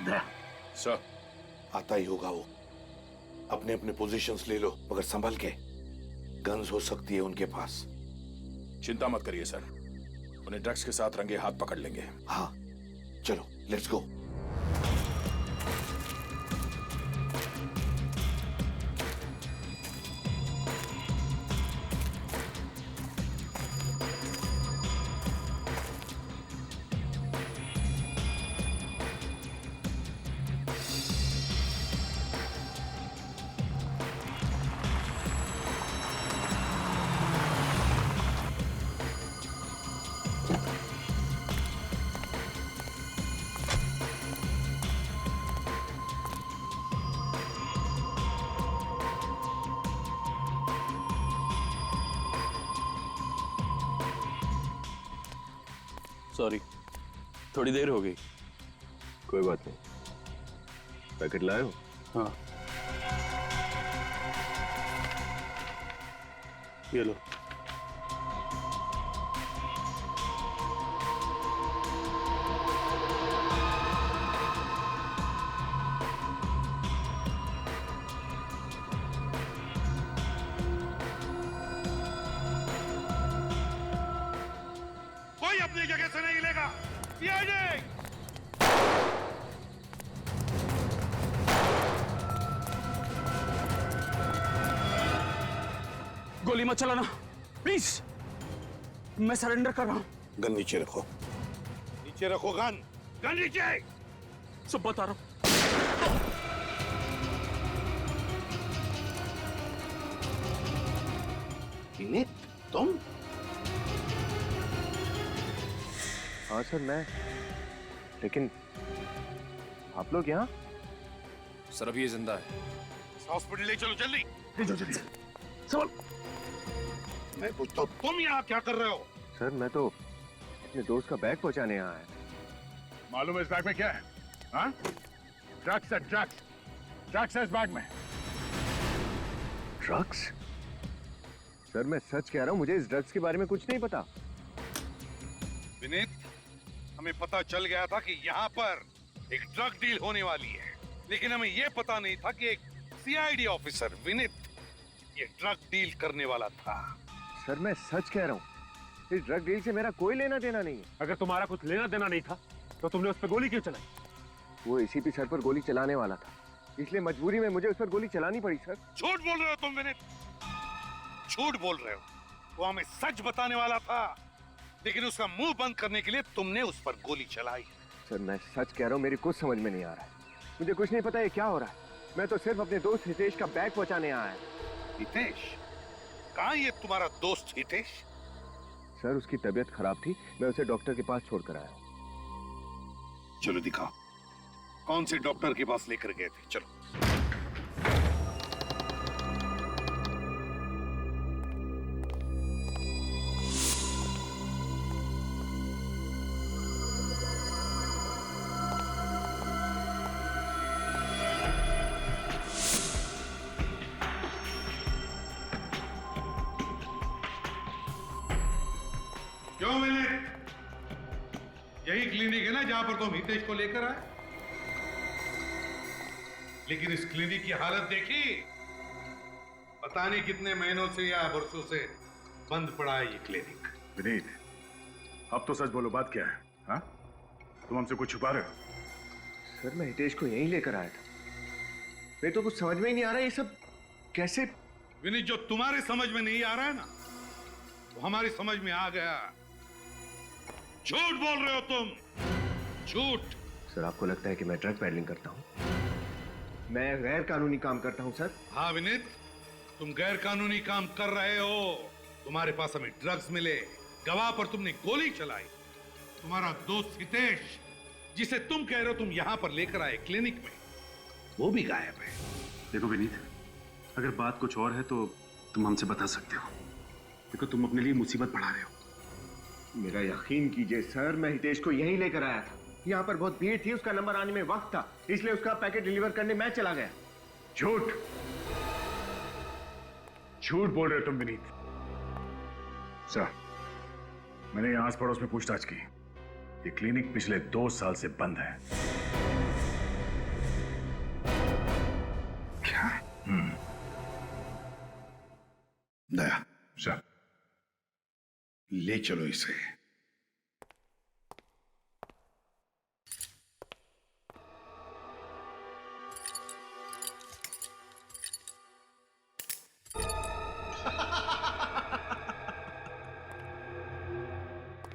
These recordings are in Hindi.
सर, आता ही होगा वो। अपने अपने पोजीशंस ले लो, मगर संभल के। गन्स हो सकती है उनके पास। चिंता मत करिए सर, उन्हें ड्रग्स के साथ रंगे हाथ पकड़ लेंगे। हाँ, चलो लेट्स गो। सॉरी, थोड़ी देर हो गई। कोई बात नहीं। पैकेट लाए हो? हाँ, ये लो। कोई अपनी जगह से नहीं हिलेगा। सीआईडी! गोली मत चलाना प्लीज, मैं सरेंडर कर रहा हूँ। गन नीचे रखो। नीचे रखो गन। गन नीचे। सब बता रहा हूँ। विनीत, तुम? हाँ सर, मैं। लेकिन आप लोग यहाँ? सर अभी ये जिंदा है। हॉस्पिटल ले चलो जल्दी। ले जाओ जल्दी। संभल। मैं पूछता हूँ तुम यहाँ क्या कर रहे हो? सर मैं तो अपने दोस्त का बैग पहुंचाने यहाँ आया। मालूम है इस बैग में क्या है? हाँ? ड्रग्स है, ड्रग्स। ड्रग्स है इस बैग में। ड्रग्स? सर मैं सच कह रहा हूँ, मुझे इस ड्रग्स के बारे में कुछ नहीं पता। विनीत, हमें पता चल गया था कि यहाँ पर एक ड्रग डील होने वाली है, लेकिन हमें यह पता नहीं था कि एक सीआईडी ऑफिसर विनीत ये ड्रग डील करने वाला था। सर मैं सच कह रहा हूँ, इस ड्रग डील से मेरा कोई लेना देना नहीं है। अगर तुम्हारा कुछ लेना देना नहीं था तो तुमने उस पर गोली क्यों चलाई? वो एसीपी सर पर गोली चलाने वाला था, इसलिए मजबूरी में मुझे उस पर गोली चलानी पड़ी। सर झूठ बोल रहे हो तुम विनीत, झूठ बोल रहे हो। वो हमें सच बताने वाला था, लेकिन उसका मुंह बंद करने के लिए तुमने उस पर गोली चलाई। सर मैं सच कह रहा हूँ, मेरी कुछ समझ में नहीं आ रहा है। मुझे कुछ नहीं पता ये क्या हो रहा है। मैं तो सिर्फ अपने दोस्त हितेश का बैग पहुंचाने आया। हितेश? कहाँ ये तुम्हारा दोस्त हितेश? सर उसकी तबीयत खराब थी, मैं उसे डॉक्टर के पास छोड़कर आया। चलो दिखाओ, कौन से डॉक्टर के पास लेकर गए थे? चलो। क्यों विनीत? यही क्लिनिक है ना जहां पर तुम हितेश को लेकर आए? लेकिन इस क्लिनिक की हालत देखी, पता नहीं कितने महीनों से या वर्षों से बंद पड़ा है ये क्लिनिक। विनीत, अब तो सच बोलो, बात क्या है? हाँ, तुम हमसे कुछ छुपा रहे हो? सर मैं हितेश को यहीं लेकर आया था। मेरे तो कुछ समझ में ही नहीं आ रहा ये सब कैसे। विनीत, जो तुम्हारे समझ में नहीं आ रहा है ना, वो हमारी समझ में आ गया। झूठ बोल रहे हो तुम, झूठ। सर आपको लगता है कि मैं ड्रग पैडलिंग करता हूँ? मैं गैर कानूनी काम करता हूँ सर। हाँ विनीत, तुम गैर कानूनी काम कर रहे हो। तुम्हारे पास हमें ड्रग्स मिले, गवाह पर तुमने गोली चलाई। तुम्हारा दोस्त हितेश, जिसे तुम कह रहे हो तुम यहां पर लेकर आए क्लिनिक में, वो भी गायब है। देखो विनीत, अगर बात कुछ और है तो तुम हमसे बता सकते हो। देखो तुम अपने लिए मुसीबत बढ़ा रहे हो। मेरा यकीन कीजिए सर, मैं हितेश को यहीं लेकर आया था। यहाँ पर बहुत भीड़ थी, उसका नंबर आने में वक्त था, इसलिए उसका पैकेट डिलीवर करने मैं चला गया। झूठ, झूठ बोल रहे हो तुम विनीत। सर, मैंने यहाँ आस पड़ोस में पूछताछ की। ये क्लिनिक पिछले 2 साल से बंद है। ले चलो इसे।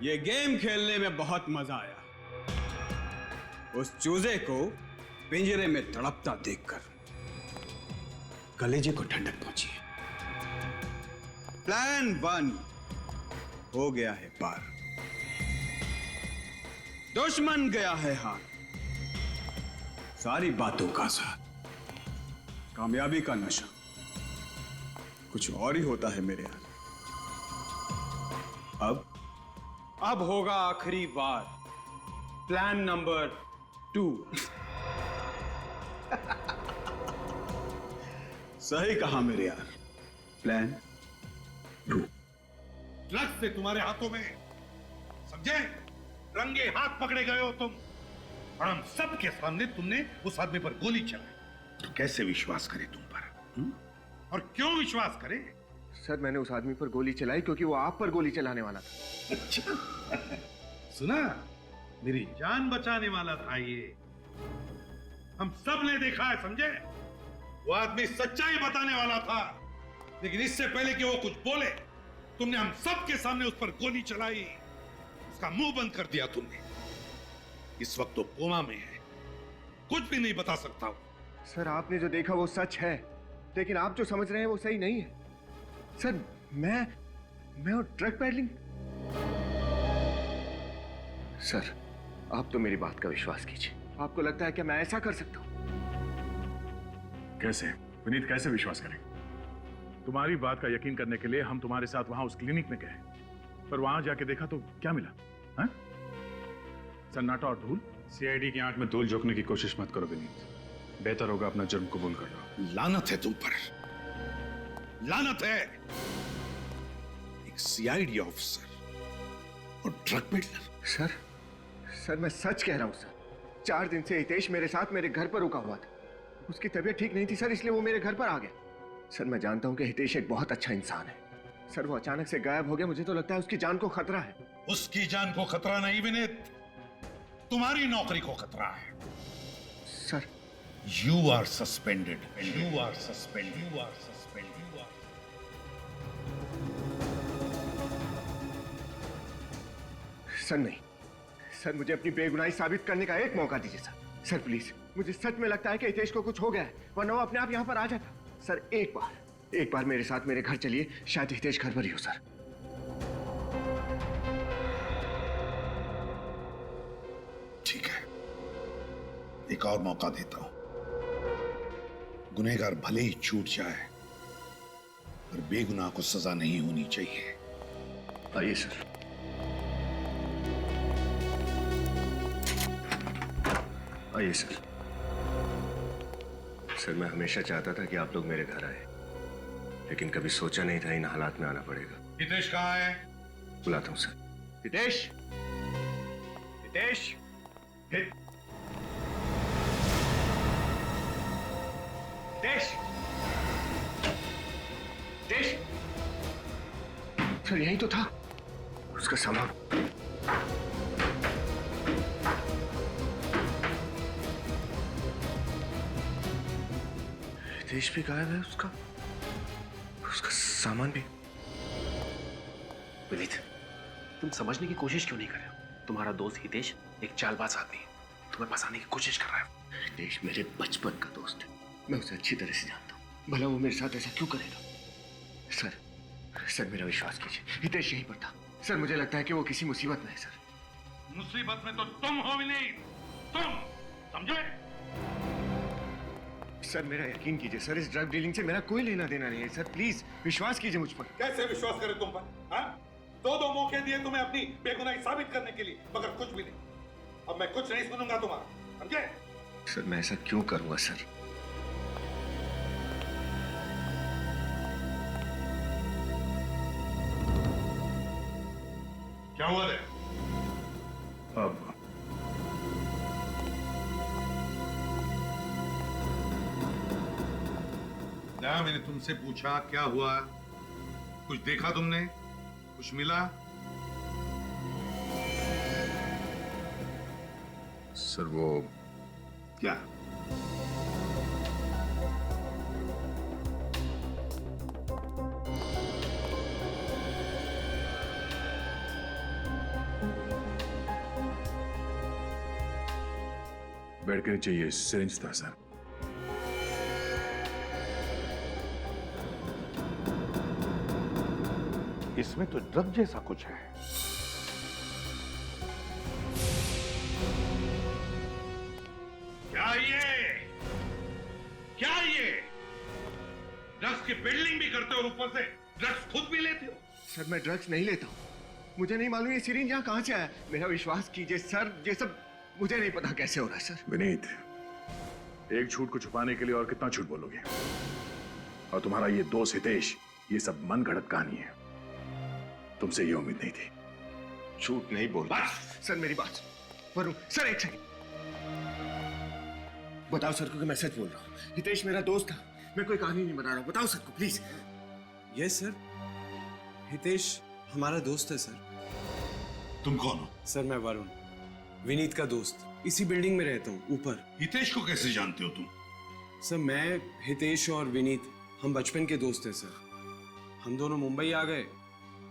ये गेम खेलने में बहुत मजा आया। उस चूजे को पिंजरे में तड़पता देखकर कलेजे को ठंडक पहुंची है। प्लान 1 हो गया है पार, दुश्मन गया है हार। सारी बातों का साथ, कामयाबी का नशा कुछ और ही होता है मेरे यार। अब होगा आखिरी बार, प्लान नंबर 2। सही कहा मेरे यार, प्लान 2। ड्रग्स से तुम्हारे हाथों में, समझे? रंगे हाथ पकड़े गए हो तुम, और हम सब के सामने तुमने उस आदमी पर गोली चलाई। तो कैसे विश्वास करे तुम पर? और क्यों विश्वास करे? सर मैंने उस आदमी पर गोली चलाई क्योंकि वो आप पर गोली चलाने वाला था। अच्छा, सुना? मेरी जान बचाने वाला था ये। हम सब ने देखा है, समझे? वो आदमी सच्चाई बताने वाला था, लेकिन इससे पहले कि वो कुछ बोले, तुमने हम सब के सामने उस पर गोली चलाई। उसका मुंह बंद कर दिया तुमने। इस वक्त तो कोमा में है, कुछ भी नहीं बता सकता हूं। सर आपने जो देखा वो सच है, लेकिन आप जो समझ रहे हैं वो सही नहीं है। सर मैं और ड्रग पैडलिंग। सर आप तो मेरी बात का विश्वास कीजिए। आपको लगता है कि मैं ऐसा कर सकता हूं? कैसे विनीत, कैसे विश्वास करें? तुम्हारी बात का यकीन करने के लिए हम तुम्हारे साथ वहां उस क्लिनिक में गए, पर वहां जाके देखा तो क्या मिला? हाँ? सन्नाटा और धूल। सीआईडी की आंख में धूल झोंकने की कोशिश मत करो विनीत, बेहतर होगा अपना जुर्म कबूल कर लो। लानत है तुम पर, लानत है। एक सीआईडी ऑफिसर और ड्रग पेडलर। सर मैं सच कह रहा हूं सर। 4 दिन से हितेश मेरे साथ मेरे घर पर रुका हुआ था। उसकी तबीयत ठीक नहीं थी सर, इसलिए वो मेरे घर पर आ गया। सर मैं जानता हूं कि हितेश एक बहुत अच्छा इंसान है। सर वो अचानक से गायब हो गया, मुझे तो लगता है उसकी जान को खतरा है। उसकी जान को खतरा नहीं विनीत, तुम्हारी नौकरी को खतरा है। Sir you are suspended, you are suspended, you are suspended, you are. Sir नहीं सर, मुझे अपनी बेगुनाही साबित करने का एक मौका दीजिए सर। सर प्लीज, मुझे सच में लगता है कि हितेश को कुछ हो गया है, वरना वो अपने आप यहाँ पर आ जाता। सर एक बार मेरे साथ मेरे घर चलिए, शायद हितेश घर पर ही हो सर। ठीक है, एक और मौका देता हूं। गुनहगार भले ही छूट जाए, पर बेगुनाह को सजा नहीं होनी चाहिए। आइए सर। आइए सर। सर मैं हमेशा चाहता था कि आप लोग मेरे घर आए, लेकिन कभी सोचा नहीं था इन हालात में आना पड़ेगा। हितेश कहाँ है? बुलाता हूं सर। हितेश, हितेश, हितेश, हितेश। सर यही तो था उसका सामान। हितेश भी गायब है, उसका सामान भी। विनीत, तुम समझने की कोशिश क्यों नहीं कर रहे हो? तुम्हारा दोस्त हितेश एक चालबाज आदमी है, तुम्हें फंसाने की कोशिश कर रहा है। हितेश मेरे बचपन का दोस्त है, मैं उसे अच्छी तरह से जानता हूँ। भला वो मेरे साथ ऐसा क्यों करेगा? सर मेरा विश्वास कीजिए, हितेश यहीं पर था। सर मुझे लगता है कि वो किसी मुसीबत में है। सर मुसीबत में तो तुम हो विनीत, तुम, समझे? सर मेरा यकीन कीजिए सर, इस ड्रग डीलिंग से मेरा कोई लेना देना नहीं है। सर प्लीज विश्वास कीजिए मुझ पर। कैसे विश्वास करे तुम पर? हाँ? 2 मौके दिए तुम्हें अपनी बेगुनाही साबित करने के लिए, मगर कुछ भी नहीं। अब मैं कुछ नहीं सुनूंगा तुम्हारा, समझे? सर मैं ऐसा क्यों करूंगा सर? क्या हुआ रे? अब क्या मैंने तुमसे पूछा क्या हुआ? कुछ देखा तुमने? कुछ मिला? सर वो क्या? बेड के नीचे ये सिरिंज था सर। इसमें तो ड्रग जैसा कुछ है। क्या ये ड्रग्स की बिल्डिंग भी करते हो, ऊपर से ड्रग्स खुद भी लेते हो? सर मैं ड्रग्स नहीं लेता हूँ। मुझे नहीं मालूम ये सिरिंज यहाँ कहाँ से आया। मेरा विश्वास कीजिए सर, ये सब मुझे नहीं पता कैसे हो रहा है सर। विनीत, एक झूठ को छुपाने के लिए और कितना झूठ बोलोगे? और तुम्हारा ये दोस्त हितेश, ये सब मन गढ़ंत कहानी है। तुमसे ये उम्मीद नहीं थी। झूठ नहीं बोल रहा सर, मेरी बात वरुण सर, एक सेकंड बताओ सर को कि मैं सच बोल रहा हूँ। हितेश मेरा दोस्त था, मैं कोई कहानी नहीं बना रहा हूँ। बताओ सर को प्लीज। यस सर, हितेश हमारा दोस्त है सर। तुम कौन हो? सर मैं वरुण, विनीत का दोस्त। इसी बिल्डिंग में रहता हूँ ऊपर। हितेश को कैसे जानते हो तुम? सर मैं, हितेश और विनीत हम बचपन के दोस्त हैं सर। हम दोनों मुंबई आ गए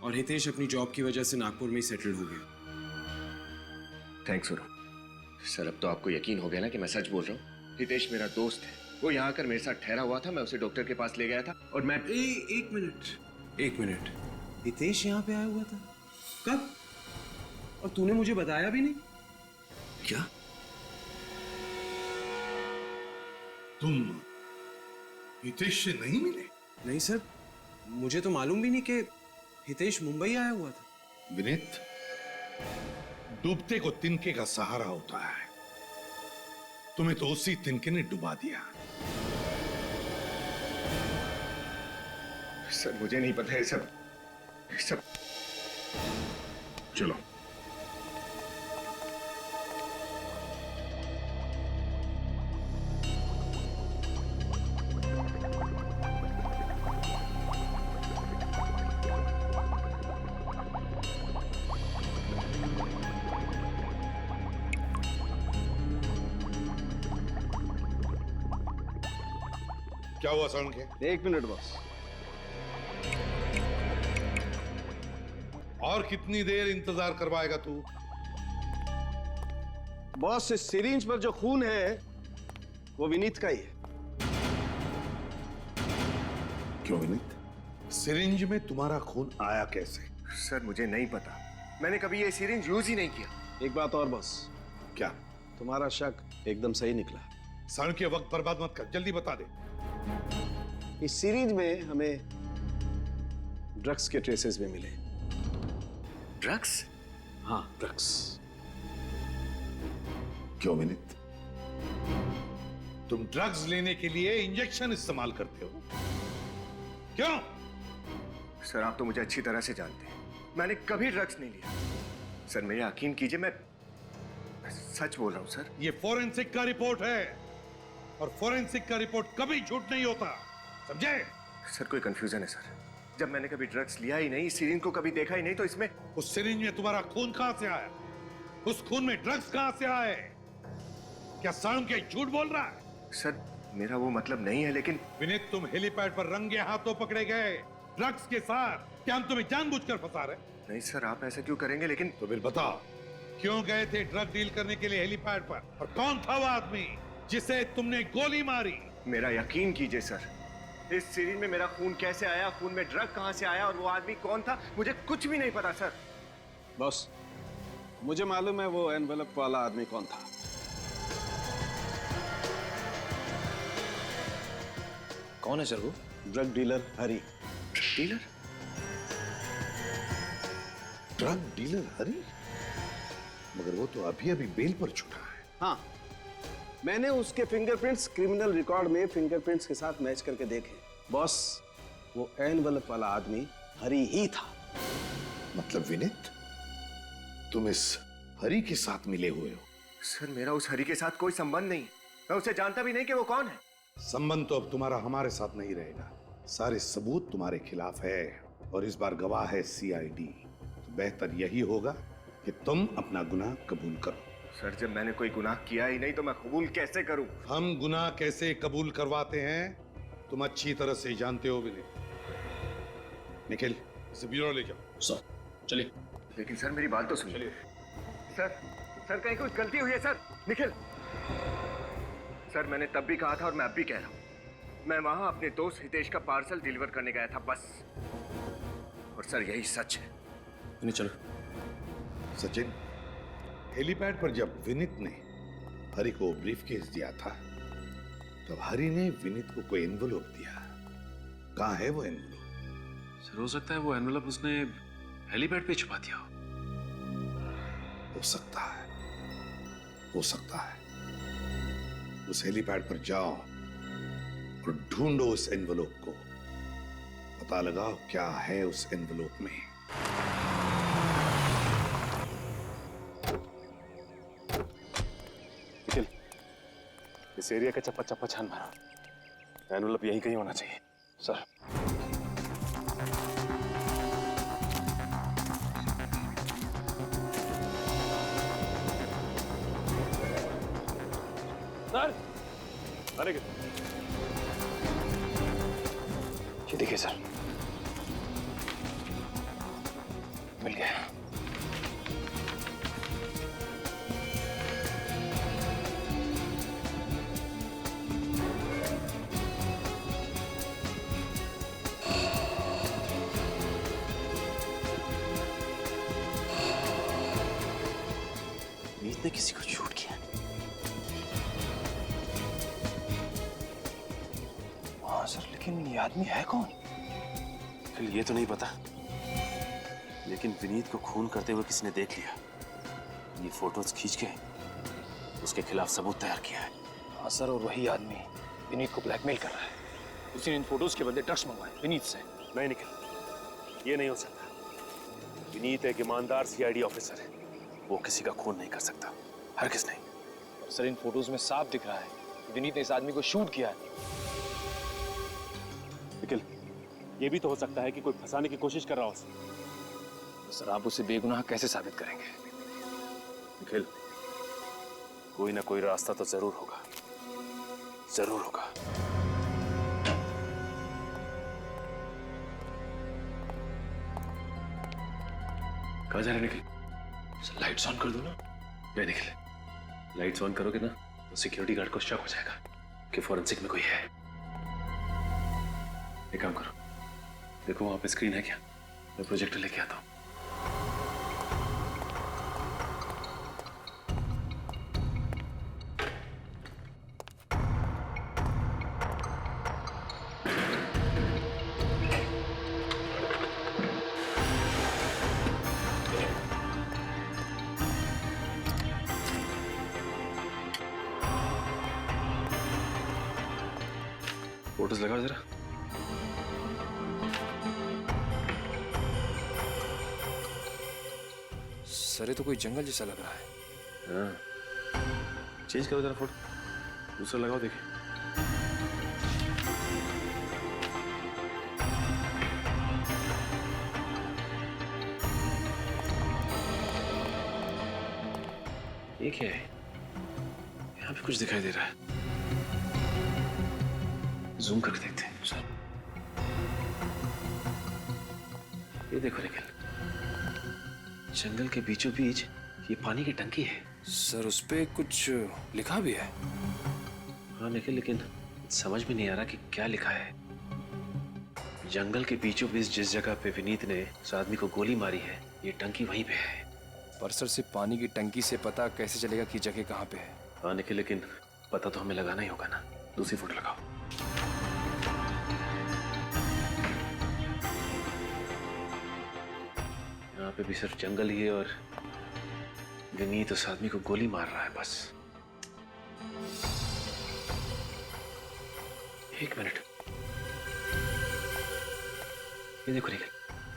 और हितेश अपनी जॉब की वजह से नागपुर में ही सेटल्ड हो गया। थैंक्स वरुण। सर अब तो आपको यकीन हो गया ना कि मैं सच बोल रहा हूँ। हितेश मेरा दोस्त है, वो यहाँ आकर मेरे साथ ठहरा हुआ था। मैं उसे डॉक्टर के पास ले गया था और मैं एक मिनट, हितेश यहाँ पे आया हुआ था? कब? और तूने मुझे बताया भी नहीं? क्या तुम हितेश से नहीं मिले? नहीं सर, मुझे तो मालूम भी नहीं कि हितेश मुंबई आया हुआ था। विनीत, डूबते को तिनके का सहारा होता है। तुम्हें तो उसी तिनके ने डुबा दिया। सर मुझे नहीं पता है सब। चलो क्या हुआ सरण के? एक मिनट बॉस। और कितनी देर इंतजार करवाएगा तू? बॉस इस सिरिंज पर जो खून है वो विनीत का ही है। क्यों विनीत? सिरिंज में तुम्हारा खून आया कैसे? सर मुझे नहीं पता, मैंने कभी ये सिरिंज यूज ही नहीं किया। एक बात और बॉस, क्या? तुम्हारा शक एकदम सही निकला। सरण के वक्त बर्बाद मत कर, जल्दी बता दे। इस सीरीज में हमें ड्रग्स के ट्रेसेस भी मिले। ड्रग्स? हाँ ड्रग्स। क्यों विनीत? तुम ड्रग्स लेने के लिए इंजेक्शन इस्तेमाल करते हो? क्यों? सर आप तो मुझे अच्छी तरह से जानते हैं, मैंने कभी ड्रग्स नहीं लिया। सर मेरे यकीन कीजिए, मैं सच बोल रहा हूं सर। ये फोरेंसिक का रिपोर्ट है और फोरेंसिक का रिपोर्ट कभी झूठ नहीं होता, समझे? सर कोई कंफ्यूजन है सर। जब मैंने कभी ड्रग्स लिया ही नहीं, सिरिंज को कभी देखा ही नहीं, तो इसमें उस सिरिंज में तुम्हारा खून कहां से आया? उस खून में ड्रग्स कहां से आए? क्या सरण के झूठ बोल रहा है? सर मेरा वो मतलब नहीं है, लेकिन विनीत तुम हेलीपैड पर रंगे हाथों पकड़े गए ड्रग्स के साथ। क्या हम तुम्हें जानबूझकर फंसा रहे? नहीं सर आप ऐसा क्यों करेंगे, लेकिन तो फिर बताओ, क्यों गए थे ड्रग डील करने के लिए हेलीपैड पर? और कौन था वो आदमी जिसे तुमने गोली मारी? मेरा यकीन कीजिए सर, इस सिरिंज में मेरा खून कैसे आया, खून में ड्रग कहां से आया और वो आदमी कौन था, मुझे कुछ भी नहीं पता सर। बॉस मुझे मालूम है वो एनवेलप वाला आदमी कौन था। कौन है सर वो? ड्रग डीलर हरी। डीलर? ड्रग डीलर हरी? मगर वो तो अभी अभी बेल पर छूटा है। हाँ, मैंने उसके फिंगरप्रिंट्स क्रिमिनल रिकॉर्ड में फिंगरप्रिंट्स के साथ मैच करके देखे। बॉस वो एनवेलप वाला आदमी हरी ही था। मतलब विनीत, तुम इस हरी के साथ मिले हुए हो? सर मेरा उस हरी के साथ कोई संबंध नहीं, मैं उसे जानता भी नहीं कि वो कौन है। संबंध तो अब तुम्हारा हमारे साथ नहीं रहेगा। सारे सबूत तुम्हारे खिलाफ है और इस बार गवाह है सीआईडी। तो बेहतर यही होगा कि तुम अपना गुनाह कबूल करो। सर जब मैंने कोई गुनाह किया ही नहीं तो मैं कबूल कैसे करूं? हम गुनाह कैसे कबूल करवाते हैं तुम अच्छी तरह से जानते हो विनीत। निखिल, इसे ब्यूरो ले जाओ। सर चलिए। लेकिन सर मेरी बात तो सुनिए। सर कहीं कुछ गलती हुई है सर? निखिल सर, मैंने तब भी कहा था और मैं अब भी कह रहा हूं, मैं वहां अपने दोस्त हितेश का पार्सल डिलीवर करने गया था बस। और सर यही सच है। नहीं चलो। सचिन, हेलीपैड पर जब विनीत ने हरि को ब्रीफकेस दिया था तब हरि ने विनीत को कोई एनवेलप दिया। कहाँ है वो एनवेलप? सर हो सकता है वो एनवेलप उसने हेलीपैड पे छुपा दिया हो। हो सकता है, हो सकता है। उस हेलीपैड पर जाओ और ढूंढो उस एनवेलप को। पता लगाओ क्या है उस एनवेलप में। निखिल, इस एरिया का चप्पा चप्पा छान मारो। एनवेलप यहीं कहीं होना चाहिए। सर सर, अरे ये देखिए सर, मिल गया। मीत ने किसी को शूट किया। हाँ सर, लेकिन ये आदमी है कौन? फिर ये तो नहीं पता, लेकिन विनीत को खून करते हुए किसी ने देख लिया। ये फोटोज खींच के उसके खिलाफ सबूत तैयार किया है। हाँ सर, और वही आदमी विनीत को ब्लैकमेल कर रहा है। उसी ने इन फोटोज के बदले ड्रग्स मंगवाए विनीत से। नहीं निखिल, ये नहीं हो सकता। विनीत एक ईमानदार सीआईडी ऑफिसर है, वो किसी का खून नहीं कर सकता, हरगिज़ नहीं। और सर इन फोटोज में साफ दिख रहा है कि विनीत ने इस आदमी को शूट किया है। निखिल, ये भी तो हो सकता है कि कोई फंसाने की कोशिश कर रहा हो उसे। तो सर आप उसे बेगुनाह कैसे साबित करेंगे? निखिल, कोई ना कोई रास्ता तो जरूर होगा, जरूर होगा। कहाँ जा रहे निखिल? सर लाइट्स ऑन कर दो ना। नहीं निखिल, लाइट्स ऑन करोगे ना तो सिक्योरिटी गार्ड को शक हो जाएगा कि फॉरेंसिक में कोई है। एक काम करो, देखो वहां पे स्क्रीन है क्या? मैं प्रोजेक्टर लेके आता हूँ। फोटोज लगाओ जरा। सर ये तो कोई जंगल जैसा लग रहा है। हाँ, चेंज करो जरा फोटो, दूसरा लगाओ देखिए। ये क्या है? यहाँ पे कुछ दिखाई दे रहा है, जूम करके देखते हैं। सर ये देखो निखिल, जंगल के बीचों बीच ये पानी की टंकी है। सर उस पे कुछ लिखा भी है। हाँ निखिल, लेकिन समझ में नहीं आ रहा कि क्या लिखा है। जंगल के बीचों बीच जिस जगह पे विनीत ने उस आदमी को गोली मारी है, ये टंकी वहीं पे है। पर सर सिर्फ पानी की टंकी से पता कैसे चलेगा कि जगह कहाँ पे है? हाँ निखिल, लेकिन पता तो हमें लगाना ही होगा ना। दूसरी फोटो लगाओ। यहाँ पे भी सिर्फ जंगल ही है और विनीत उस आदमी को गोली मार रहा है बस। एक मिनट, ये देखो निखिल,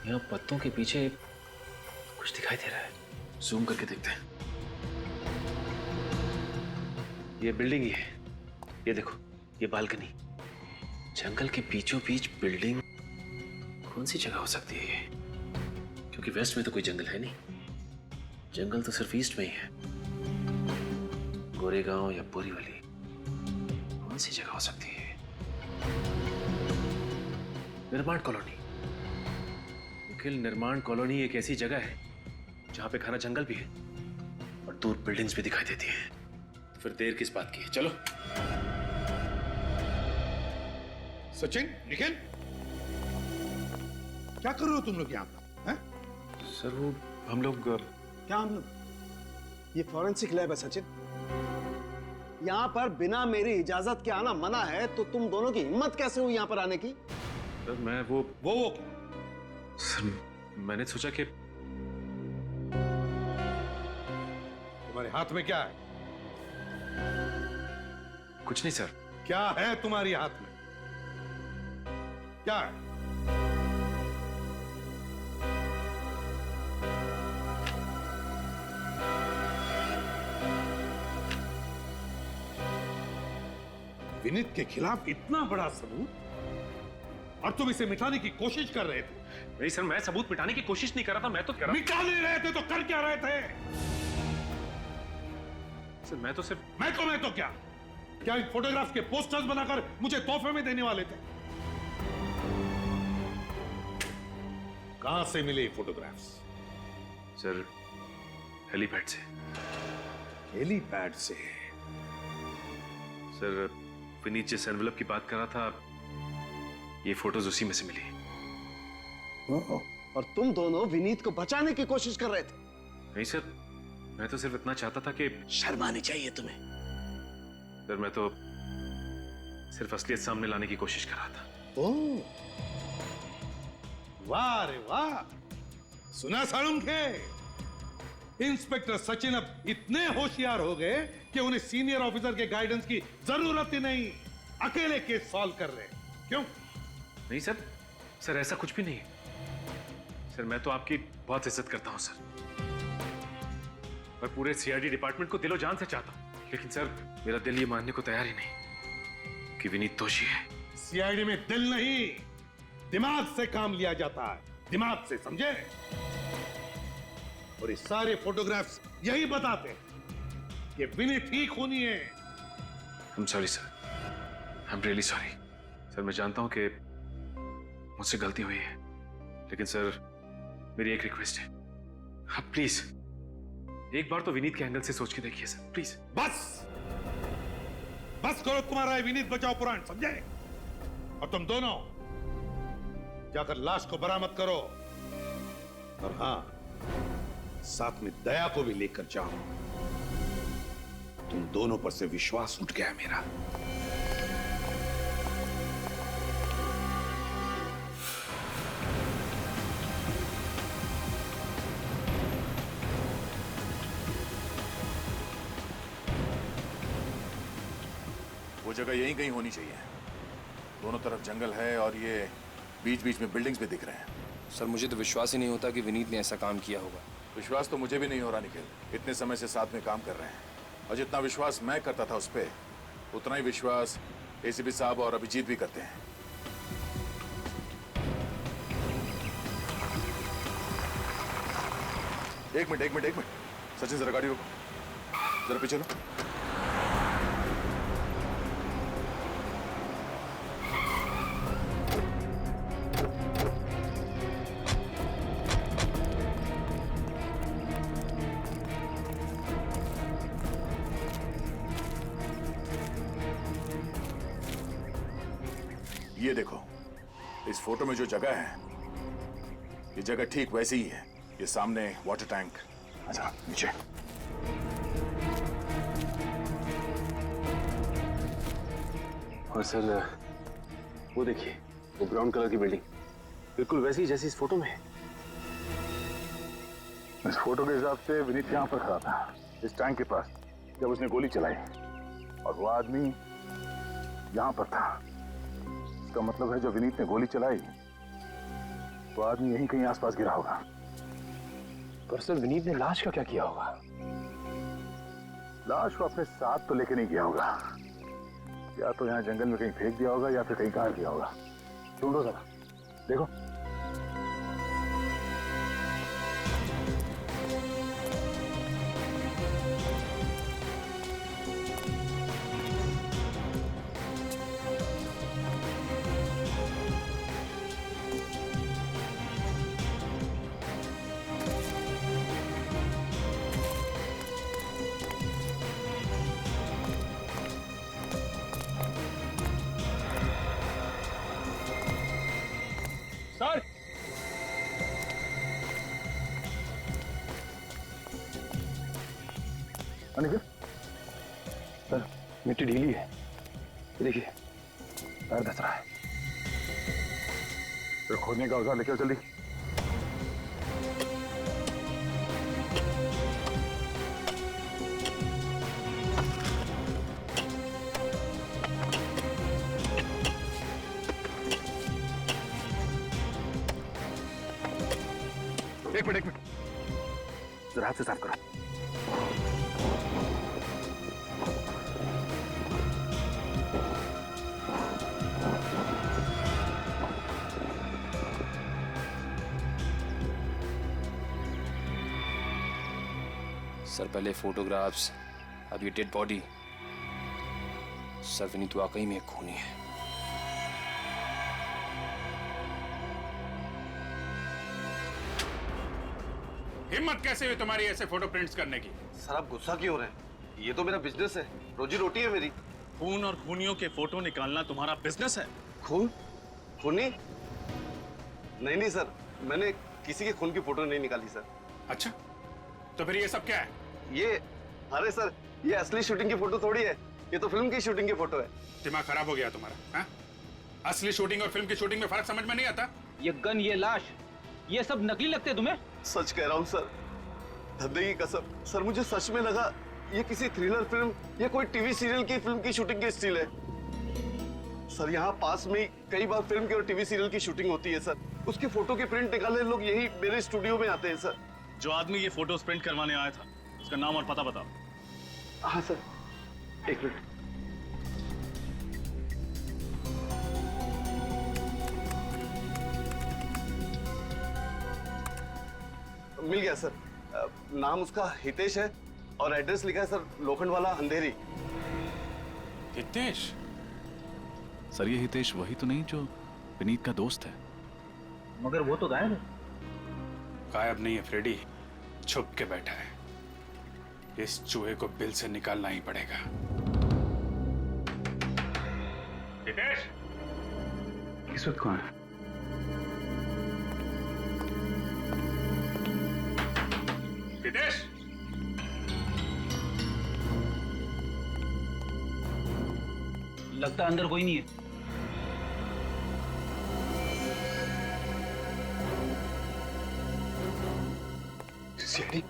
यहाँ पत्तों के पीछे कुछ दिखाई दे रहा है। जूम करके देखते हैं। ये बिल्डिंग ही है, ये देखो, ये बालकनी। जंगल के बीचों बीच बिल्डिंग, कौन सी जगह हो सकती है ये? क्योंकि वेस्ट में तो कोई जंगल है नहीं, जंगल तो सिर्फ ईस्ट में ही है। गोरेगांव या बोरीवली, कौन सी जगह हो सकती है? निर्माण कॉलोनी। निखिल, निर्माण कॉलोनी एक ऐसी जगह है जहां पे घना जंगल भी है और दूर बिल्डिंग्स भी दिखाई देती है। तो फिर देर किस बात की है? चलो। सचिन, निखिल, क्या कर रहे हो तुम लोग यहाँ पर? सर वो हम लोग क्या हम लोग? ये फॉरेंसिक लैब है सचिन। यहाँ पर बिना मेरी इजाजत के आना मना है, तो तुम दोनों की हिम्मत कैसे हुई यहाँ पर आने की? सर मैं वो क्या? सर मैंने सोचा कि तुम्हारे हाथ में क्या है? कुछ नहीं सर। क्या है तुम्हारी हाथ में? क्या है? विनीत के खिलाफ इतना बड़ा सबूत और तुम इसे मिटाने की कोशिश कर रहे थे। नहीं सर, मैं सबूत मिटाने की कोशिश नहीं कर रहा था, मैं तो कर रहा मिटा नहीं रहे थे तो कर क्या रहे थे? सर मैं तो सिर्फ मैं तो क्या इन फोटोग्राफ्स के पोस्टर्स बनाकर मुझे तोहफे में देने वाले थे? कहां से मिले ये फोटोग्राफ्स? सर हेलीपैड से। हेलीपैड से? सर विनीत जिस एनवेलप की बात कर रहा था, ये फोटोज उसी में से मिली। और तुम दोनों विनीत को बचाने की कोशिश कर रहे थे? नहीं सर, मैं तो सिर्फ इतना चाहता था कि शर्म आनी चाहिए तुम्हें। सर मैं तो सिर्फ असलियत सामने लाने की कोशिश कर रहा था। ओह, वाह रे वाह! सुना साळुंखे? इंस्पेक्टर सचिन अब इतने होशियार हो गए कि उन्हें सीनियर ऑफिसर के गाइडेंस की जरूरत ही नहीं, अकेले केस सॉल्व कर रहे। क्यों? नहीं सर, सर ऐसा कुछ भी नहीं है। सर मैं तो आपकी बहुत इज्जत करता हूं सर। मैं पूरे सीआईडी डिपार्टमेंट को दिलो जान से चाहता हूं, लेकिन सर मेरा दिल ये मानने को तैयार ही नहीं कि विनीत दोषी है। सीआईडी में दिल नहीं, दिमाग से काम लिया जाता है, दिमाग से, समझे? और ये सारे फोटोग्राफ्स यही बताते हैं कि विनीत ठीक होनी है। I'm sorry sir, I'm really sorry। Sir मैं जानता हूं कि मुझसे गलती हुई है, लेकिन सर मेरी एक रिक्वेस्ट है, आप प्लीज एक बार तो विनीत के एंगल से सोच के देखिए सर, प्लीज। बस करो तुम्हारा ये विनीत बचाओ पुराण, समझे? और तुम दोनों जाकर लाश को बरामद करो, और हां, साथ में दया को भी लेकर जाओ। तुम दोनों पर से विश्वास उठ गया मेरा। वो जगह यहीं कहीं होनी चाहिए। दोनों तरफ जंगल है और ये बीच बीच में बिल्डिंग्स भी दिख रहे हैं। सर मुझे तो विश्वास ही नहीं होता कि विनीत ने ऐसा काम किया होगा। विश्वास तो मुझे भी नहीं हो रहा निखिल, इतने समय से साथ में काम कर रहे हैं, और जितना विश्वास मैं करता था उस पर, उतना ही विश्वास एसीपी साहब और अभिजीत भी करते हैं। एक मिनट सचिन, जरा गाड़ी रोको, जरा पीछे लो। ये देखो, इस फोटो में जो जगह है, ये जगह ठीक वैसी ही है। ये सामने वाटर टैंक। अच्छा, नीचे। और सर वो देखिए, वो ब्राउन कलर की बिल्डिंग बिल्कुल वैसी जैसी इस फोटो में है। इस फोटो के हिसाब से विनीत यहाँ पर खड़ा था, इस टैंक के पास, जब उसने गोली चलाई, और वो आदमी यहाँ पर था। इसका मतलब है जब विनीत ने गोली चलाई तो आदमी यहीं कहीं आसपास गिरा होगा। पर सर विनीत ने लाश का क्या किया होगा? लाश को अपने साथ तो लेके नहीं गया होगा, या तो यहाँ जंगल में कहीं फेंक दिया होगा या फिर कहीं गाड़ दिया होगा। ढूंढो जरा, देखो। अनिल सर मिट्टी ढीली है, देखिए पैर धस रहा है। फिर खोदने का औजार लेके आओ जल्दी। एक मिनट जरा हाथ से साफ करो। सर पहले फोटोग्राफ्स, अब ये डेड बॉडी। सर विनीत वाकई में एक खूनी है। हिम्मत कैसे हुई तुम्हारी ऐसे फोटो प्रिंट्स करने की? सर आप गुस्सा क्यों हो रहे हैं? ये तो मेरा बिजनेस है, रोजी रोटी है मेरी। खून और खूनियों के फोटो निकालना तुम्हारा बिजनेस है? खून? खूनी? नहीं नहीं सर, मैंने किसी के खून की फोटो नहीं निकाली सर। अच्छा, तो फिर ये सब क्या है? ये, अरे सर, ये असली शूटिंग की फोटो थोड़ी है, ये तो फिल्म की शूटिंग की फोटो है। दिमाग खराब हो गया तुम्हारा? हाँ? असली शूटिंग और फिल्म की शूटिंग में फर्क समझ में नहीं आता? ये गन, ये लाश, ये सब नकली लगते तुम्हें? सच कह रहा हूँ सर, धंधे की कसम। सर मुझे सच में लगा ये किसी थ्रिलर फिल्म या कोई टीवी सीरियल की फिल्म की शूटिंग की स्टिल है। सर यहाँ पास में कई बार फिल्म की और टीवी सीरियल की शूटिंग होती है सर, उसके फोटो के प्रिंट निकालने लोग यही मेरे स्टूडियो में आते हैं सर। जो आदमी ये फोटोज प्रिंट करवाने आया था, उसका नाम और पता बताओ। हाँ सर, एक मिनट। मिल गया सर, नाम उसका हितेश है और एड्रेस लिखा है सर लोखंडवाला अंधेरी। हितेश? सर ये हितेश वही तो नहीं जो विनीत का दोस्त है? मगर वो तो गायब है। गायब नहीं है फ्रेडी, छुप के बैठा है। इस चूहे को बिल से निकालना ही पड़ेगा। हितेश, इस वक्त कौन है? हितेश, लगता अंदर कोई नहीं है। सीढ़ी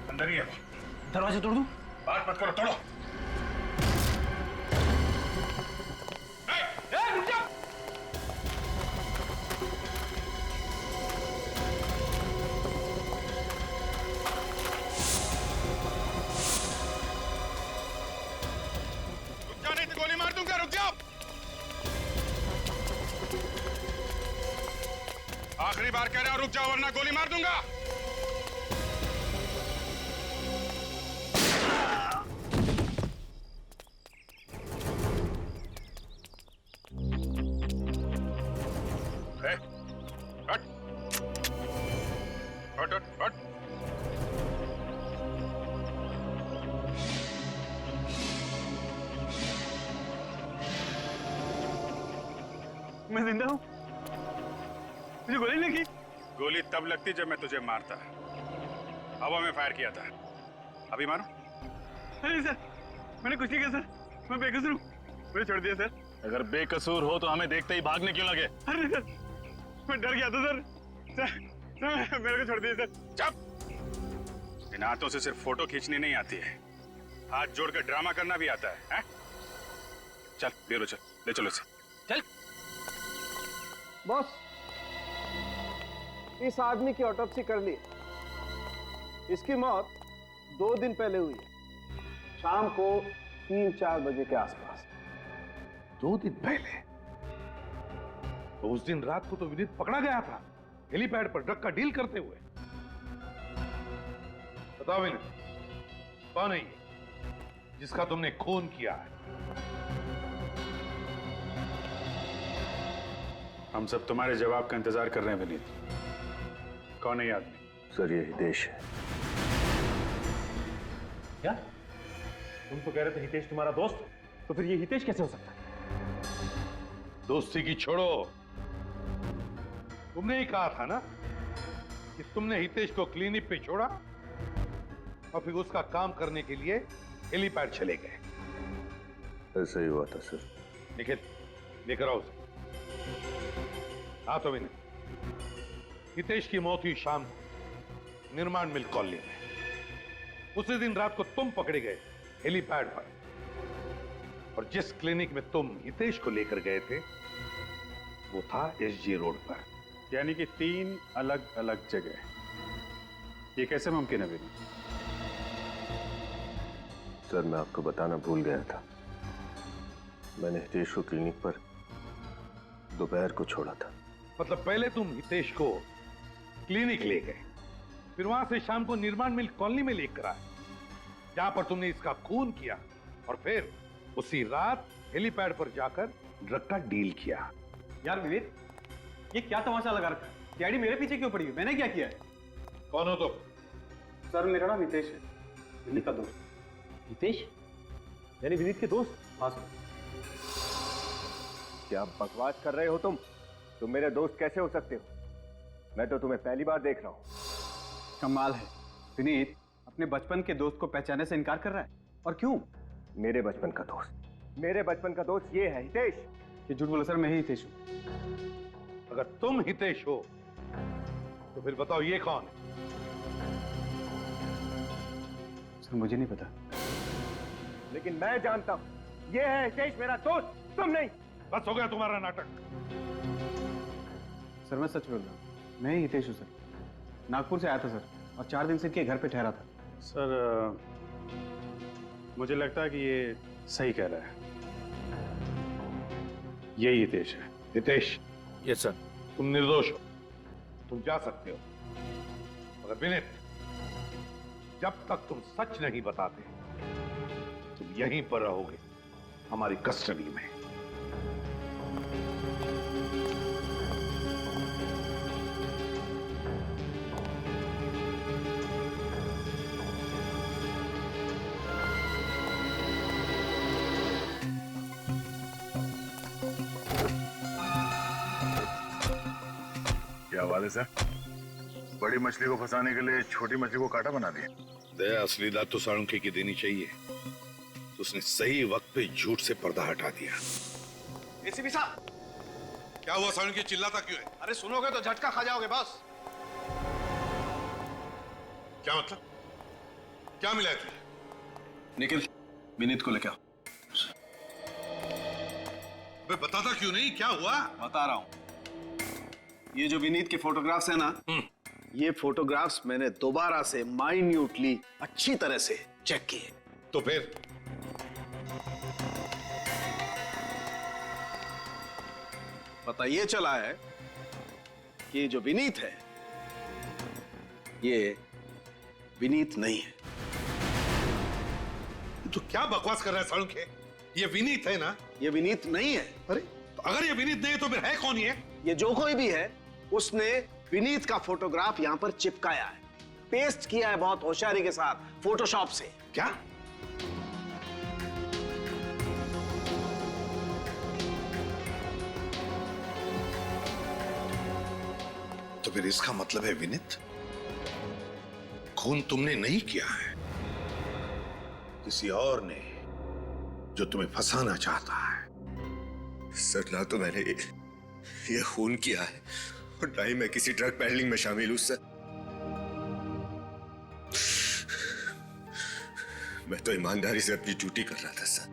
अंदर ही है। दरवाजा तोड़ दूं? बात मत करो, तोड़ो। रुक जा! रुक जा, नहीं तो गोली मार दूंगा। रुक जाओ। आखिरी बार कह रहा हूं, रुक जाओ वरना गोली मार दूंगा। हट हट हट हट। मैं जिंदा हूँ? मुझे गोली लगी? गोली तब लगती जब मैं तुझे मारता। हवा में फायर किया था। अभी मारो। अरे सर, मैंने कुछ नहीं किया सर, मैं बेकसूर हूँ, मुझे छोड़ दिया सर। अगर बेकसूर हो तो हमें देखते ही भागने क्यों लगे? अरे सर, मैं डर गया था सर, मेरे को छोड़ दिया सर। चुप! इन हाथों से सिर्फ फोटो खींचनी नहीं आती है, हाथ जोड़कर ड्रामा करना भी आता है? चल ले लो, चल ले चलो इसे। चल। बॉस, इस आदमी की ऑटोप्सी कर ली। इसकी मौत 2 दिन पहले हुई है, शाम को 3-4 बजे के आसपास। 2 दिन पहले? तो उस दिन रात को तो विनीत पकड़ा गया था हेलीपैड पर ड्रग का डील करते हुए। बताओ विनीत, कौन है ये जिसका तुमने खून किया है? हम सब तुम्हारे जवाब का इंतजार कर रहे हैं विनीत। कौन है ये आदमी? सर ये हितेश है। क्या? तुम तो कह रहे थे हितेश तुम्हारा दोस्त, तो फिर ये हितेश कैसे हो सकता है? दोस्ती की छोड़ो, तुमने ही कहा था ना कि तुमने हितेश को क्लिनिक पे छोड़ा और फिर उसका काम करने के लिए हेलीपैड चले गए। ऐसा ही हुआ था सर। निखिल, लेकर आओ उसे। हाँ तो मैंने हितेश की मौत हुई शाम को निर्माण मिल कॉलोनी में। उसी दिन रात को तुम पकड़े गए हेलीपैड पर, और जिस क्लिनिक में तुम हितेश को लेकर गए थे वो था एसजी रोड पर। यानी कि 3 अलग अलग जगह। ये कैसे मुमकिन है विनीत? सर मैं आपको बताना भूल गया था, मैंने हितेश को क्लिनिक पर दोपहर को छोड़ा था। मतलब पहले तुम हितेश को क्लिनिक ले गए, फिर वहां से शाम को निर्माण मिल कॉलोनी में लेकर आए जहां पर तुमने इसका खून किया, और फिर उसी रात हेलीपैड पर जाकर ड्रग का डील किया। यार विवेक, ये क्या तमाशा लगा रखा है? डैडी मेरे पीछे क्यों पड़ी है? मैंने क्या किया है? कौन हो तुम? सर मेरा नाम हितेश है, विनीत का दोस्त। हितेश? यानी विनीत के दोस्त? हाँ सर। क्या बकवास कर रहे हो तुम मेरे दोस्त कैसे हो सकते हो? मैं तो तुम्हें पहली बार देख रहा हूं। कमाल है, विनीत अपने बचपन के दोस्त को पहचानने से इनकार कर रहा है। और क्यों? मेरे बचपन का दोस्त ये है हितेश। ये झूठ बोला सर, मैं ही हितेश हूं। अगर तुम हितेश हो तो फिर बताओ ये कौन है? सर मुझे नहीं पता। लेकिन मैं जानता हूं, ये है हितेश मेरा दोस्त, तुम नहीं। बस हो गया तुम्हारा नाटक। सर मैं सच बोल रहा हूँ, मैं ही हितेश हूँ सर। नागपुर से आया था सर, और 4 दिन से इनके घर पे ठहरा था। सर मुझे लगता है कि ये सही कह रहा है। यही हितेश है। Hitesh, yes sir. तुम निर्दोष हो, तुम जा सकते हो। मगर विनीत, जब तक तुम सच नहीं बताते तुम यहीं पर रहोगे, हमारी कस्टडी में। क्या बात है सर? बड़ी मछली को फंसाने के लिए छोटी मछली को कांटा बना दिया। दया असली दाद तो साळुंखे की देनी चाहिए, तो उसने सही वक्त पे झूठ से पर्दा हटा दिया। एसीपी साहब, क्या हुआ साळुंखे, चिल्लाता क्यों है? अरे सुनोगे तो झटका खा जाओगे बस। क्या मतलब? क्या मिला है तुझे? निखिल, विनीत को लेके आओ। अबे बताता क्यों नहीं, क्या हुआ? बता रहा हूं। ये जो विनीत के फोटोग्राफ्स है ना, ये फोटोग्राफ्स मैंने दोबारा से माइन्यूटली अच्छी तरह से चेक किए। तो फिर पता ये चला है कि ये जो विनीत है ये विनीत नहीं है। तू क्या बकवास कर रहा है साळुंखे? ये विनीत है ना? ये विनीत नहीं है। अरे तो अगर ये विनीत नहीं है तो फिर है कौन ये? ये जो कोई भी है उसने विनीत का फोटोग्राफ यहां पर चिपकाया है, पेस्ट किया है बहुत होशियारी के साथ फोटोशॉप से। क्या? तो फिर इसका मतलब है विनीत, खून तुमने नहीं किया है, किसी और ने, जो तुम्हें फंसाना चाहता है। सर ना तो मैंने ये खून किया है और ना ही मैं किसी ड्रग पैडलिंग में शामिल हूं सर। मैं तो ईमानदारी से अपनी ड्यूटी कर रहा था सर।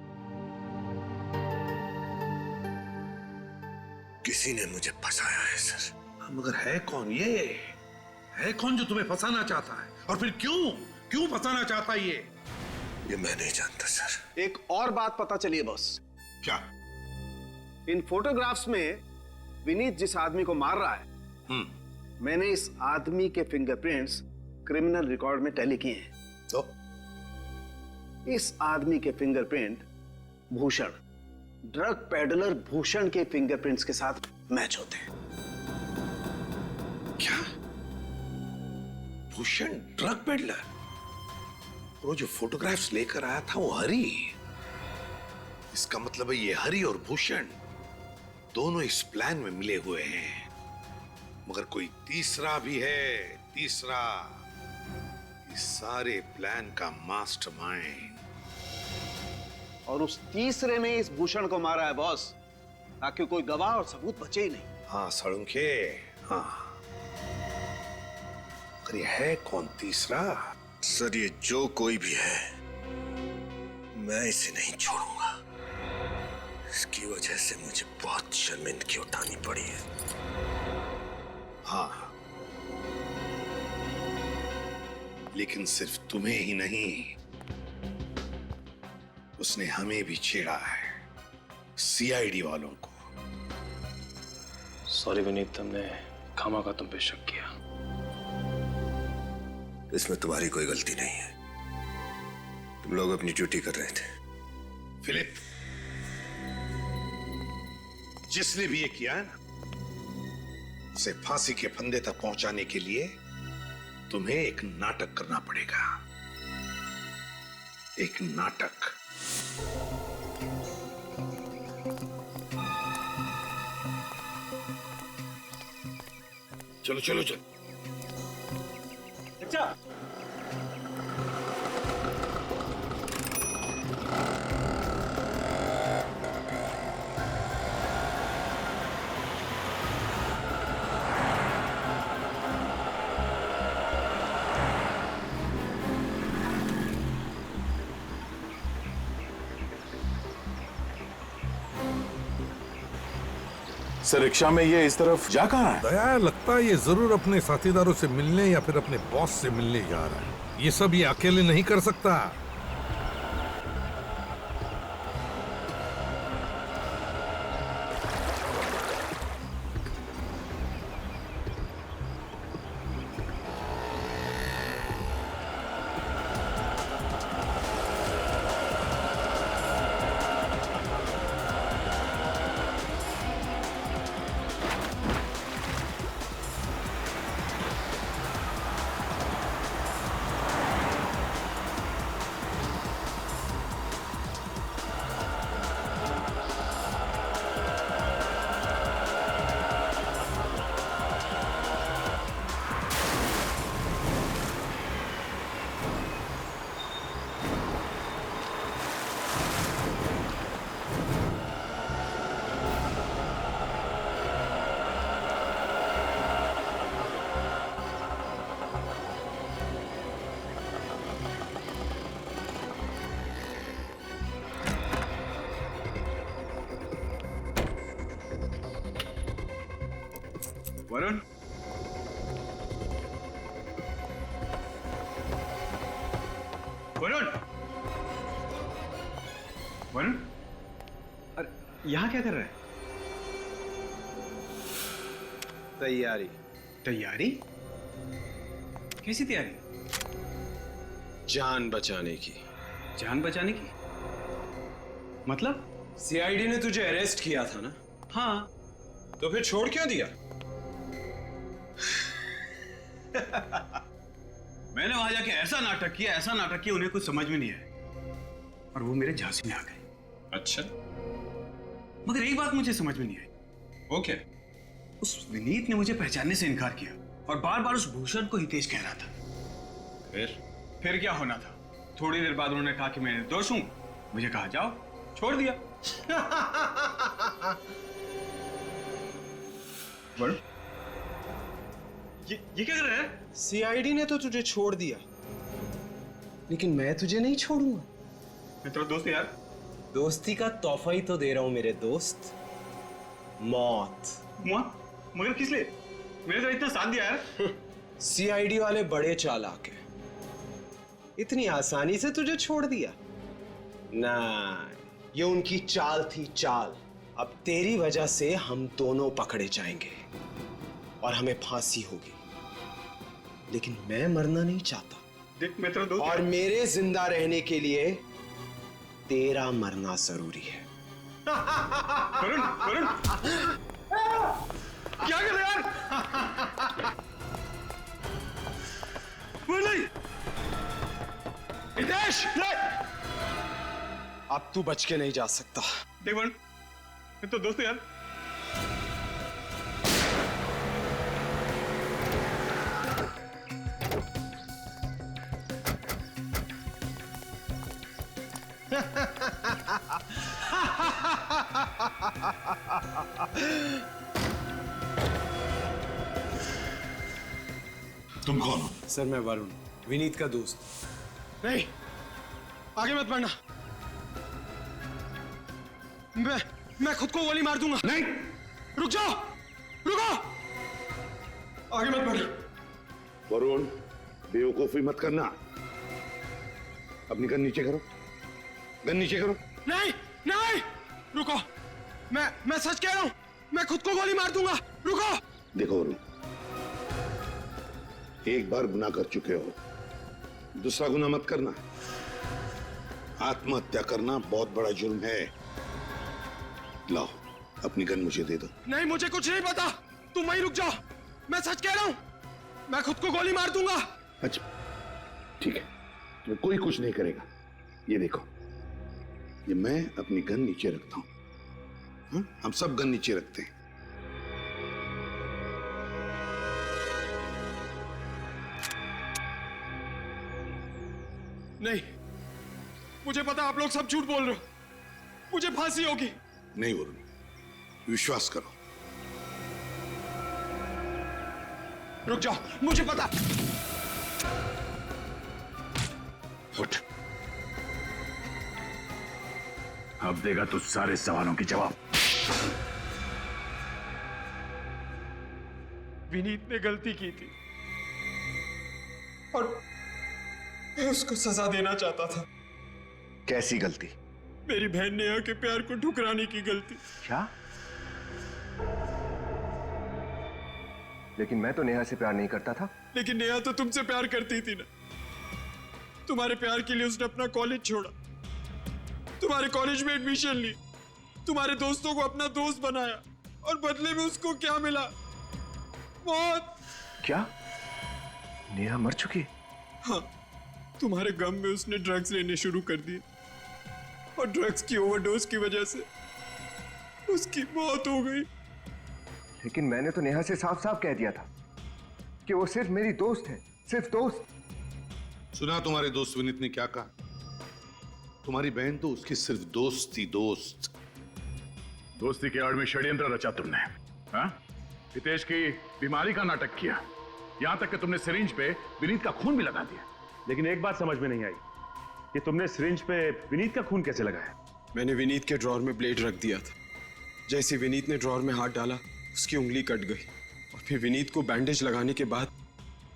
किसी ने मुझे फंसाया है सर। मगर है कौन ये? है कौन जो तुम्हें फंसाना चाहता है? और फिर क्यों फंसाना चाहता है ये मैं नहीं जानता सर। एक और बात पता चली है बॉस। क्या? इन फोटोग्राफ्स में विनीत जिस आदमी को मार रहा है, मैंने इस आदमी के फिंगरप्रिंट्स क्रिमिनल रिकॉर्ड में टैली किए हैं। तो इस आदमी के fingerprint Bhushan, drug peddler Bhushan के फिंगरप्रिंट्स के साथ मैच होते हैं। क्या? Bhushan drug peddler? वो जो फोटोग्राफ्स लेकर आया था वो हरी। इसका मतलब है ये हरी और भूषण दोनों इस प्लान में मिले हुए हैं। मगर कोई तीसरा भी है, तीसरा इस सारे प्लान का मास्टरमाइंड। और उस तीसरे ने इस भूषण को मारा है बॉस, ताकि कोई गवाह और सबूत बचे ही नहीं। हाँ सड़ुंखे, हाँ। पर ये है कौन तीसरा? सर ये जो कोई भी है, मैं इसे नहीं छोड़ूंगा। इसकी वजह से मुझे बहुत शर्मिंदगी उठानी पड़ी है। हाँ, लेकिन सिर्फ तुम्हें ही नहीं, उसने हमें भी छेड़ा है, सीआईडी वालों को। सॉरी विनीत, हमने खामा का तुम पे शक किया। इसमें तुम्हारी कोई गलती नहीं है, तुम लोग अपनी ड्यूटी कर रहे थे। फिलिप, जिसने भी ये किया है ना, उसे फांसी के फंदे तक पहुंचाने के लिए तुम्हें एक नाटक करना पड़ेगा। एक नाटक। चलो चलो चलो। अच्छा, सर रिक्शा में ये इस तरफ जा कहाँ है? दया, लगता है ये जरूर अपने साथीदारों से मिलने या फिर अपने बॉस से मिलने जा रहा है। ये सब ये अकेले नहीं कर सकता। वरुण, वरुण, वरुण, अरे यहाँ क्या कर रहा है? तैयारी। तैयारी? कैसी तैयारी? जान बचाने की। जान बचाने की? मतलब? सीआईडी ने तुझे अरेस्ट किया था ना? हाँ। तो फिर छोड़ क्यों दिया? मैंने वहां जाके ऐसा नाटक किया उन्हें कुछ समझ में नहीं आया और वो मेरे झांसी में आ गए। अच्छा, मगर एक बात मुझे समझ में नहीं आई। वो क्या? उस विनीत ने मुझे पहचानने से इनकार किया और बार बार उस भूषण को हितेश कह रहा था। फिर क्या होना था? थोड़ी देर बाद उन्होंने कहा कि मैं निर्दोष हूं, मुझे कहा जाओ, छोड़ दिया। बड़ो, ये क्या कर रहा है? सीआईडी ने तो तुझे छोड़ दिया, लेकिन मैं तुझे नहीं छोड़ूंगा। मैं तेरा दोस्त है यार। दोस्ती का तोहफा ही तो दे रहा हूं मेरे दोस्त, मौत। मगर किस लिए? मैंने तो इतना साथ दिया यार। सीआईडी वाले बड़े चालाक हैं, इतनी आसानी से तुझे छोड़ दिया ना। ये उनकी चाल थी, चाल। अब तेरी वजह से हम दोनों पकड़े जाएंगे और हमें फांसी होगी, लेकिन मैं मरना नहीं चाहता। देख, मैं तेरा दोस्त और मेरे जिंदा रहने के लिए तेरा मरना जरूरी है। वरुण, वरुण, क्या कर रहे यार? वो नहीं, हितेश, अब तू बच के नहीं जा सकता। देख वरुण, मैं तो दोस्त है यार। तुम कौन हो? सर मैं वरुण, विनीत का दोस्त। नहीं, आगे मत बढ़ना। मैं खुद को गोली मार दूंगा। नहीं, रुक जाओ, रुको, आगे मत बढ़ो। वरुण, बेवकूफी मत करना। अपनी गन नीचे करो, गन नीचे करो। नहीं, नहीं, रुको, मैं सच कह रहा हूं, मैं खुद को गोली मार दूंगा। रुको। देखो वरुण, एक बार गुनाह कर चुके हो, दूसरा गुनाह मत करना। आत्महत्या करना बहुत बड़ा जुर्म है। लाओ, अपनी गन मुझे दे दो। नहीं, मुझे कुछ नहीं पता, तुम वहीं रुक जाओ, मैं सच कह रहा हूं, मैं खुद को गोली मार दूंगा। अच्छा, ठीक है, तुम्हें कोई कुछ नहीं करेगा। ये देखो, ये मैं अपनी गन नीचे रखता हूं। हाँ? हम सब गन नीचे रखते हैं। नहीं, मुझे पता आप लोग सब झूठ बोल रहे हो, मुझे फांसी होगी। नहीं वरुण, विश्वास करो। रुक जाओ, मुझे पता। उठ। अब देगा तू सारे सवालों के जवाब। विनीत ने गलती की थी और मैं उसको सजा देना चाहता था। कैसी गलती? मेरी बहन नेहा के प्यार को ठुकराने की गलती। क्या? लेकिन मैं तो नेहा से प्यार नहीं करता था। लेकिन नेहा तो तुमसे प्यार करती थी ना। तुम्हारे प्यार के लिए उसने अपना कॉलेज छोड़ा, तुम्हारे कॉलेज में एडमिशन ली, तुम्हारे दोस्तों को अपना दोस्त बनाया और बदले में उसको क्या मिला? मौत। क्या? नेहा मर चुकी? हाँ, तुम्हारे गम में उसने ड्रग्स लेने शुरू कर दिए और ड्रग्स की ओवरडोज की वजह से उसकी मौत हो गई। लेकिन मैंने तो नेहा से साफ साफ कह दिया था कि वो सिर्फ मेरी दोस्त है, सिर्फ दोस्त। सुना तुम्हारे दोस्त विनीत ने क्या कहा? तुम्हारी बहन तो उसकी सिर्फ दोस्त थी, दोस्त। दोस्ती के आड़ में षड्यंत्र रचा तुमने, हाँ? हितेश की बीमारी का नाटक किया, यहां तक कि तुमने सिरिंज पे विनीत का खून भी लगा दिया। लेकिन एक बात समझ में नहीं आई कि तुमने सिरिंज पे विनीत का खून कैसे लगाया? मैंने विनीत के ड्रॉर में ब्लेड रख दिया था। जैसे विनीत ने ड्रॉर में हाथ डाला, उसकी उंगली कट गई और फिर विनीत को बैंडेज लगाने के बाद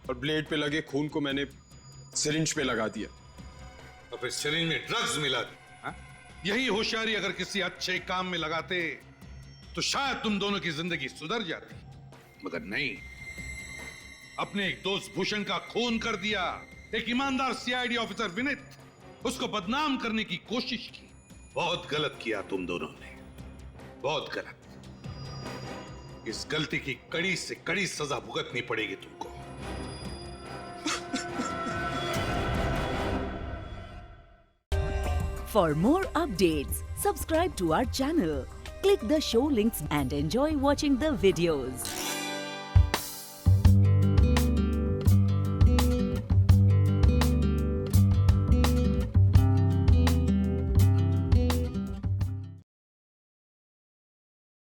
और ब्लेड पे लगे खून को मैंने सिरिंज पे लगा दिया। और फिर सिरिंज में ड्रग्स मिला दी। हाँ? यही होशियारी अगर किसी अच्छे काम में लगाते तो शायद तुम दोनों की जिंदगी सुधर जाती, मगर नहीं। अपने एक दोस्त भूषण का खून कर दिया, एक ईमानदार सीआईडी ऑफिसर विनीत, उसको बदनाम करने की कोशिश की। बहुत गलत किया तुम दोनों ने, बहुत गलत। इस गलती की कड़ी से कड़ी सजा भुगतनी पड़ेगी तुमको। For more updates, subscribe to our channel, click the show links and enjoy watching the videos.